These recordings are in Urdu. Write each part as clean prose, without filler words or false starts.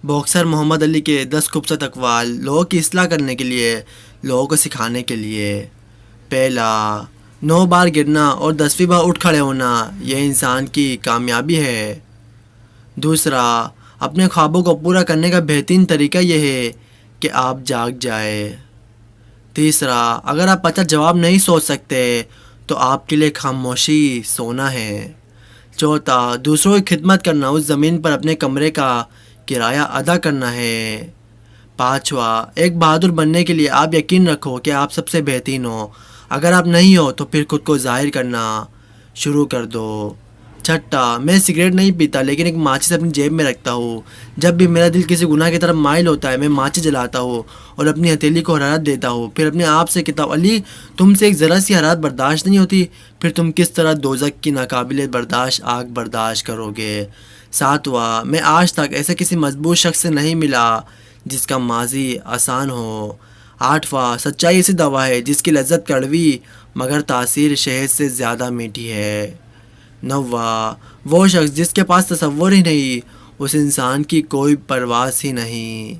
باکسر محمد علی کے 10 خوبصورت اقوال لوگوں کی اصلاح کرنے کے لیے، لوگوں کو سکھانے کے لیے۔ پہلا، 9 بار گرنا اور 10ویں بار اٹھ کھڑے ہونا یہ انسان کی کامیابی ہے۔ دوسرا، اپنے خوابوں کو پورا کرنے کا بہترین طریقہ یہ ہے کہ آپ جاگ جائیں۔ تیسرا، اگر آپ اچھا جواب نہیں سوچ سکتے تو آپ کے لیے خاموشی سونا ہے۔ چوتھا، دوسروں کی خدمت کرنا، اس زمین پر اپنے کمرے کا کرایہ ادا کرنا ہے۔ پانچواں، ایک بہادر بننے کے لیے آپ یقین رکھو کہ آپ سب سے بہترین ہو۔ اگر آپ نہیں ہو تو پھر خود کو ظاہر کرنا شروع کر دو۔ چھٹا، میں سگریٹ نہیں پیتا لیکن ایک ماچس اپنی جیب میں رکھتا ہوں۔ جب بھی میرا دل کسی گناہ کی طرف مائل ہوتا ہے میں ماچس جلاتا ہوں اور اپنی ہتھیلی کو حرارت دیتا ہوں، پھر اپنے آپ سے کہتا ہوں، علی تم سے ایک ذرا سی حرارت برداشت نہیں ہوتی، پھر تم کس طرح دوزخ کی ناقابل برداشت آگ برداشت کرو گے۔ ساتواں، میں آج تک ایسے کسی مضبوط شخص سے نہیں ملا جس کا ماضی آسان ہو۔ آٹھواں، سچائی ایسی دوا ہے جس کی لذت کڑوی مگر تاثیر شہد سے زیادہ میٹھی ہے۔ نواں، وہ شخص جس کے پاس تصور ہی نہیں، اس انسان کی کوئی پرواز ہی نہیں۔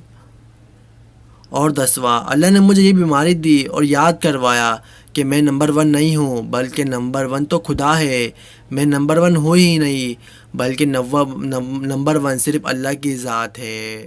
اور 10واں، اللہ نے مجھے یہ بیماری دی اور یاد کروایا کہ میں نمبر 1 نہیں ہوں بلکہ نمبر 1 تو خدا ہے، میں نمبر 1 ہوں ہی نہیں بلکہ نمبر 1 صرف اللہ کی ذات ہے۔